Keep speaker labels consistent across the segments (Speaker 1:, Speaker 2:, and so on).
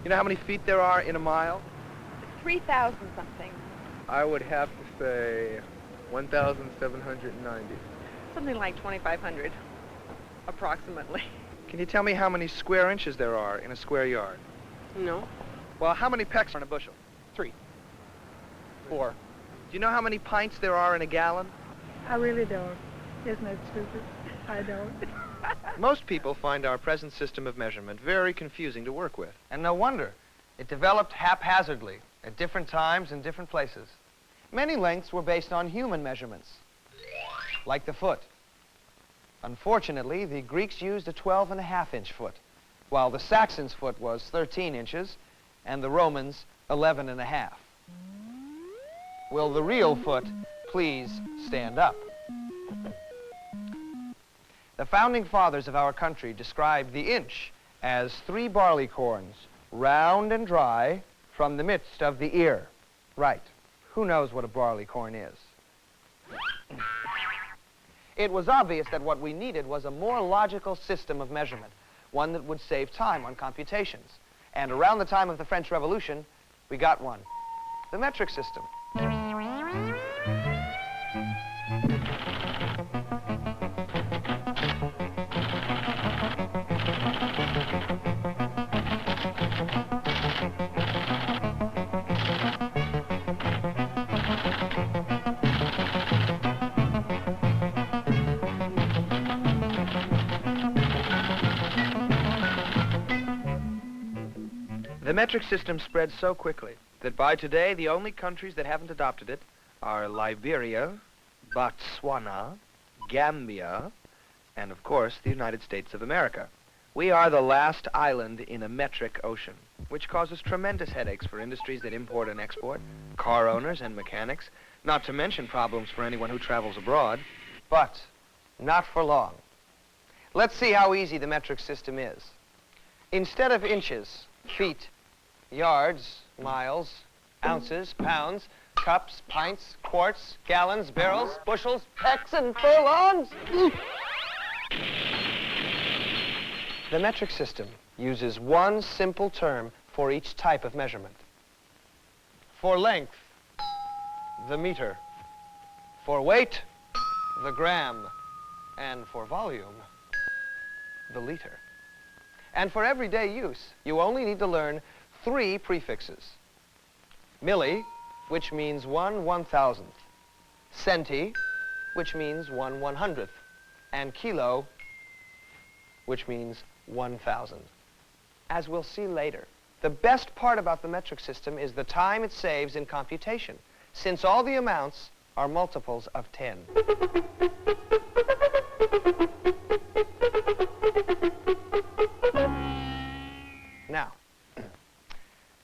Speaker 1: you know how many feet there are in a mile?
Speaker 2: 3,000 something.
Speaker 1: I would have to say 1,790.
Speaker 2: Something like 2,500, approximately.
Speaker 1: Can you tell me how many square inches there are in a square yard?
Speaker 2: No.
Speaker 1: Well, how many pecks are in a bushel?
Speaker 3: 3. 4.
Speaker 1: Do you know how many pints there are in a gallon?
Speaker 4: I really don't. Isn't it stupid? I don't.
Speaker 1: Most people find our present system of measurement very confusing to work with.
Speaker 3: And no wonder. It developed haphazardly at different times and different places. Many lengths were based on human measurements, like the foot. Unfortunately, the Greeks used a 12.5-inch foot, while the Saxons' foot was 13 inches and the Romans 11.5. Will the real foot please stand up? The founding fathers of our country described the inch as 3 barley corns, round and dry, from the midst of the ear. Right. Who knows what a barley corn is? It was obvious that what we needed was a more logical system of measurement, one that would save time on computations. And around the time of the French Revolution, we got one, the metric system.
Speaker 1: The metric system spread so quickly that by today the only countries that haven't adopted it are Liberia, Botswana, Gambia, and of course the United States of America. We are the last island in a metric ocean, which causes tremendous headaches for industries that import and export, car owners and mechanics, not to mention problems for anyone who travels abroad.
Speaker 3: But not for long. Let's see how easy the metric system is. Instead of inches, feet, yards, miles, ounces, pounds, cups, pints, quarts, gallons, barrels, bushels, pecks, and furlongs. The metric system uses one simple term for each type of measurement. For length, the meter. For weight, the gram. And for volume, the liter. And for everyday use, you only need to learn 3 prefixes. Milli, which means 1/1000th. Centi, which means 1/100th. And kilo, which means 1,000. As we'll see later, the best part about the metric system is the time it saves in computation, since all the amounts are multiples of 10. Now,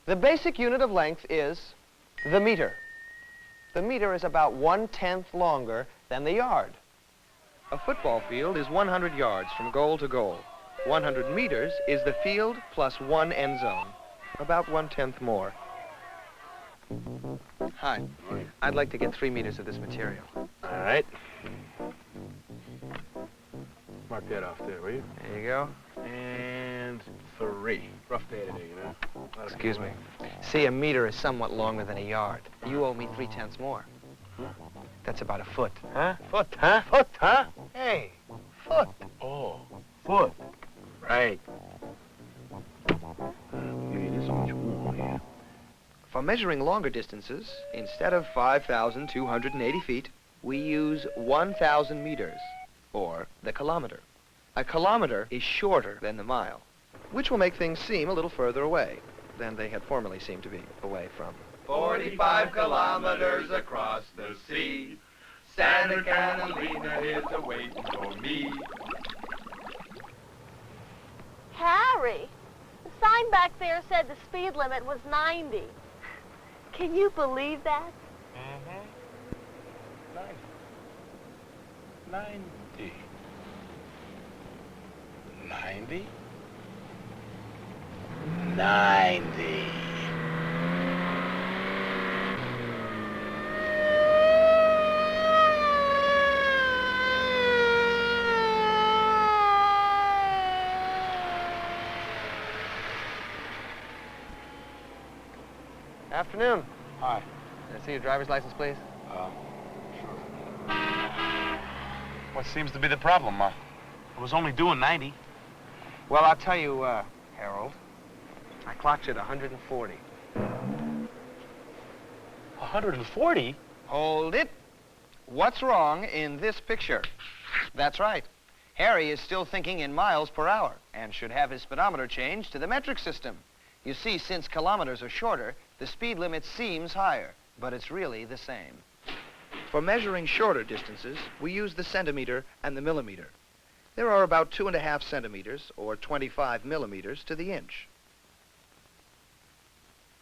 Speaker 3: the basic unit of length is the meter. The meter is about 1/10 longer than the yard.
Speaker 1: A football field is 100 yards from goal to goal. 100 meters is the field plus 1 end zone, about 1/10 more.
Speaker 3: Hi. I'd like to get 3 meters of this material.
Speaker 5: All right. Mark that off there, will you?
Speaker 3: There you go.
Speaker 5: And 3. Rough day today, you know.
Speaker 3: Excuse me. See, a meter is somewhat longer than a yard. You owe me 3/10 more. That's about a foot.
Speaker 5: Huh? Foot, huh? Foot, huh?
Speaker 3: Hey, foot.
Speaker 5: Oh, foot. Right. Give you this much more here.
Speaker 1: For measuring longer distances, instead of 5,280 feet, we use 1,000 meters, or the kilometer. A kilometer is shorter than the mile, which will make things seem a little further away than they had formerly seemed to be away from.
Speaker 6: 45 kilometers across the sea. Santa Catalina is a-waiting for me.
Speaker 7: Harry, the sign back there said the speed limit was 90. Can you believe that?
Speaker 5: Mm-hmm. 90. 90? 90.
Speaker 3: Afternoon.
Speaker 5: Hi.
Speaker 3: Can I see your driver's license, please?
Speaker 5: Sure. What seems to be the problem, I was only doing 90.
Speaker 3: Well, I'll tell you, Harold. I clocked you at 140.
Speaker 5: 140?
Speaker 3: Hold it. What's wrong in this picture? That's right. Harry is still thinking in miles per hour and should have his speedometer changed to the metric system. You see, since kilometers are shorter, the speed limit seems higher, but it's really the same.
Speaker 1: For measuring shorter distances, we use the centimeter and the millimeter. There are about 2.5 centimeters, or 25 millimeters, to the inch.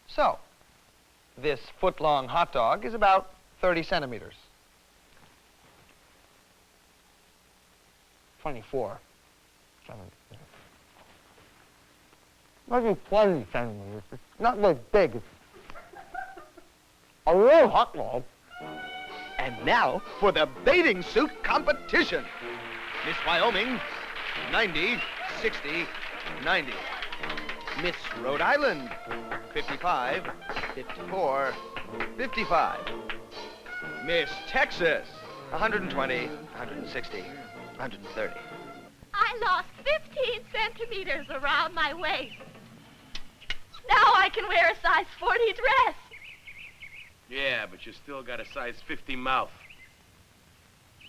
Speaker 3: So, this foot-long hot dog is about 30 centimeters. 24. Maybe 20 centimeters. It's not very big. It's a real hot dog.
Speaker 1: And now for the bathing suit competition. Miss Wyoming, 90, 60, 90. Miss Rhode Island, 55, 54, 55. Miss Texas, 120, 160, 130.
Speaker 7: I lost 15 centimeters around my waist. Now I can wear a size 40 dress.
Speaker 5: Yeah, but you still got a size 50 mouth.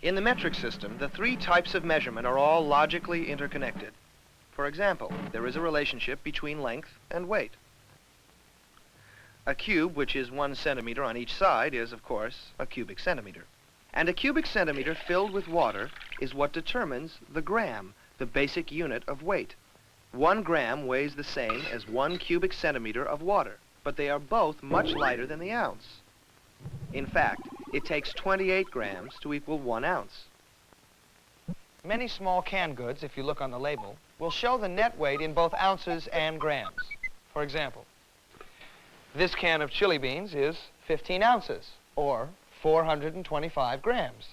Speaker 1: In the metric system, the 3 types of measurement are all logically interconnected. For example, there is a relationship between length and weight. A cube, which is 1 centimeter on each side, is, of course, a cubic centimeter. And a cubic centimeter filled with water is what determines the gram, the basic unit of weight. 1 gram weighs the same as 1 cubic centimeter of water, but they are both much lighter than the ounce. In fact, it takes 28 grams to equal 1 ounce.
Speaker 3: Many small canned goods, if you look on the label, will show the net weight in both ounces and grams. For example, this can of chili beans is 15 ounces, or 425 grams.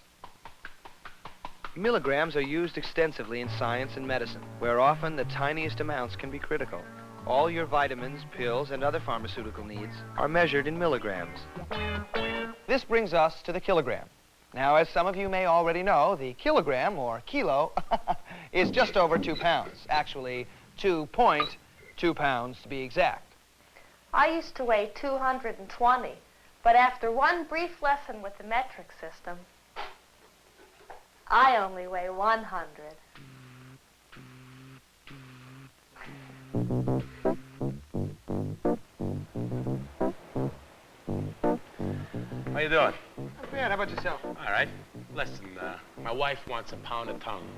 Speaker 1: Milligrams are used extensively in science and medicine, where often the tiniest amounts can be critical. All your vitamins, pills, and other pharmaceutical needs are measured in milligrams.
Speaker 3: This brings us to the kilogram. Now, as some of you may already know, the kilogram, or kilo, is just over 2 pounds. Actually, 2.2 pounds to be exact.
Speaker 7: I used to weigh 220, but after one brief lesson with the metric system, I only weigh 100.
Speaker 5: How you doing?
Speaker 3: Not bad. How about yourself?
Speaker 5: All right. Listen, my wife wants a pound of tongue.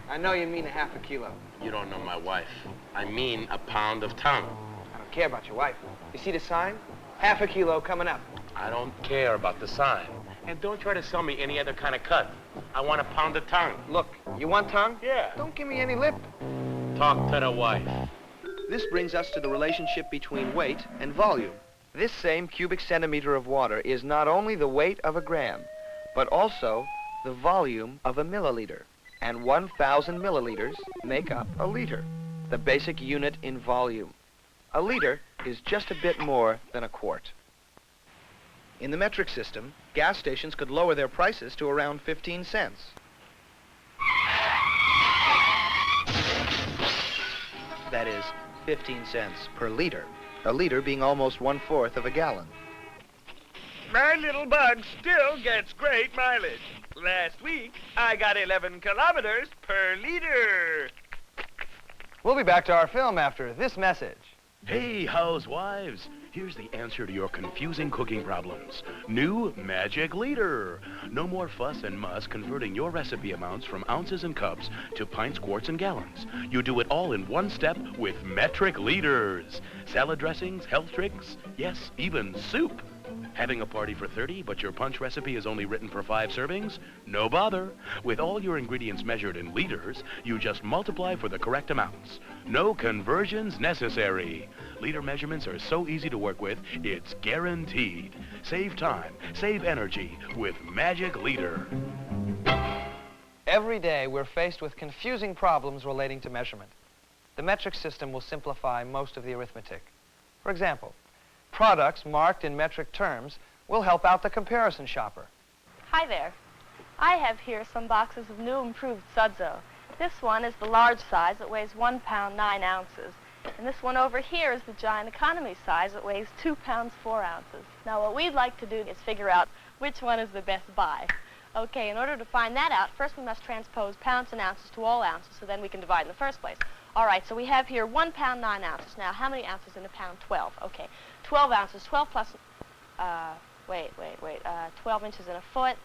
Speaker 3: I know you mean a half a kilo.
Speaker 5: You don't know my wife. I mean a pound of tongue.
Speaker 3: I don't care about your wife. You see the sign? Half a kilo coming up.
Speaker 5: I don't care about the sign. And don't try to sell me any other kind of cut. I want a pound of tongue.
Speaker 3: Look, you want tongue?
Speaker 5: Yeah.
Speaker 3: Don't give me any lip.
Speaker 5: Talk to the wife.
Speaker 1: This brings us to the relationship between weight and volume. This same cubic centimeter of water is not only the weight of a gram, but also the volume of a milliliter. And 1,000 milliliters make up a liter, the basic unit in volume. A liter is just a bit more than a quart. In the metric system, gas stations could lower their prices to around 15 cents. That is 15 cents per liter, a liter being almost 1/4 of a gallon.
Speaker 6: My little bug still gets great mileage. Last week, I got 11 kilometers per liter.
Speaker 3: We'll be back to our film after this message.
Speaker 8: Hey, housewives, here's the answer to your confusing cooking problems. New Magic Liter. No more fuss and muss converting your recipe amounts from ounces and cups to pints, quarts, and gallons. You do it all in one step with metric liters. Salad dressings, health tricks, yes, even soup. Having a party for 30, but your punch recipe is only written for 5 servings? No bother. With all your ingredients measured in liters, you just multiply for the correct amounts. No conversions necessary. Liter measurements are so easy to work with, it's guaranteed. Save time, save energy with Magic Liter.
Speaker 3: Every day, we're faced with confusing problems relating to measurement. The metric system will simplify most of the arithmetic. For example, Products marked in metric terms will help out the comparison shopper.
Speaker 7: Hi there. I have here some boxes of new improved Sudzo. This one is the large size. It weighs 1 pound 9 ounces. And this one over here is the giant economy size. It weighs 2 pounds 4 ounces. Now what we'd like to do is figure out which one is the best buy. Okay, in order to find that out, first we must transpose pounds and ounces to all ounces, so then we can divide in the first place. All right, so we have here 1 pound 9 ounces. Now how many ounces in a pound? 12. Okay, 12 ounces. 12 plus, 12 inches in a foot.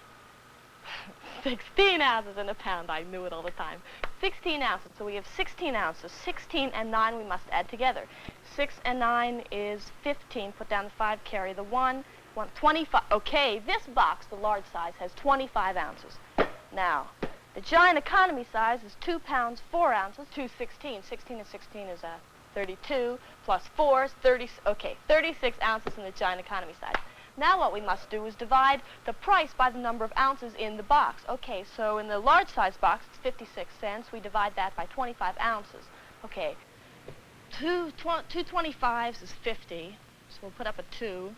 Speaker 7: 16 ounces in a pound. I knew it all the time. 16 ounces. So we have 16 ounces. 16 and 9 we must add together. 6 and 9 is 15. Put down the 5, carry the 1. 25. Okay, this box, the large size, has 25 ounces. Now, the giant economy size is 2 pounds 4 ounces. 2 16. 16 and 16 is 32. Plus 4 is 30. Okay, 36 ounces in the giant economy size. Now what we must do is divide the price by the number of ounces in the box. Okay, so in the large size box, it's 56 cents. We divide that by 25 ounces. Okay, 2 25s is 50. So we'll put up a 2.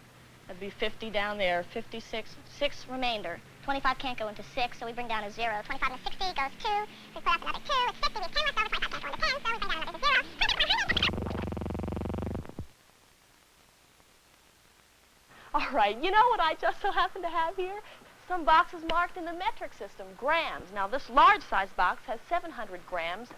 Speaker 7: That'd be 50 down there. 56, 6 remainder.
Speaker 9: 25 can't go into 6, so we bring down a 0. 25 into 60 goes 2. We put up another 2. It's 50. We have 10 left over. 25 can't go into 10, so we bring down another 0.
Speaker 7: All right, you know what I just so happen to have here? Some boxes marked in the metric system, grams. Now, this large size box has 700 grams.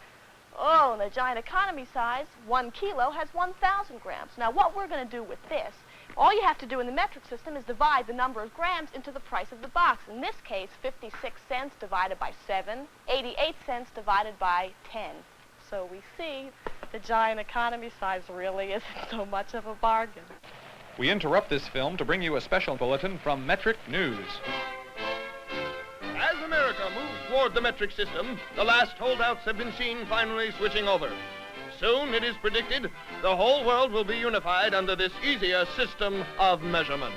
Speaker 7: Oh, and the giant economy size, 1 kilo, has 1,000 grams. Now, what we're going to do with this, all you have to do in the metric system is divide the number of grams into the price of the box. In this case, 56 cents divided by 7, 88 cents divided by 10. So we see the giant economy size really isn't so much of a bargain.
Speaker 10: We interrupt this film to bring you a special bulletin from Metric News.
Speaker 6: As America moves toward the metric system, the last holdouts have been seen finally switching over. Soon, it is predicted, the whole world will be unified under this easier system of measurement.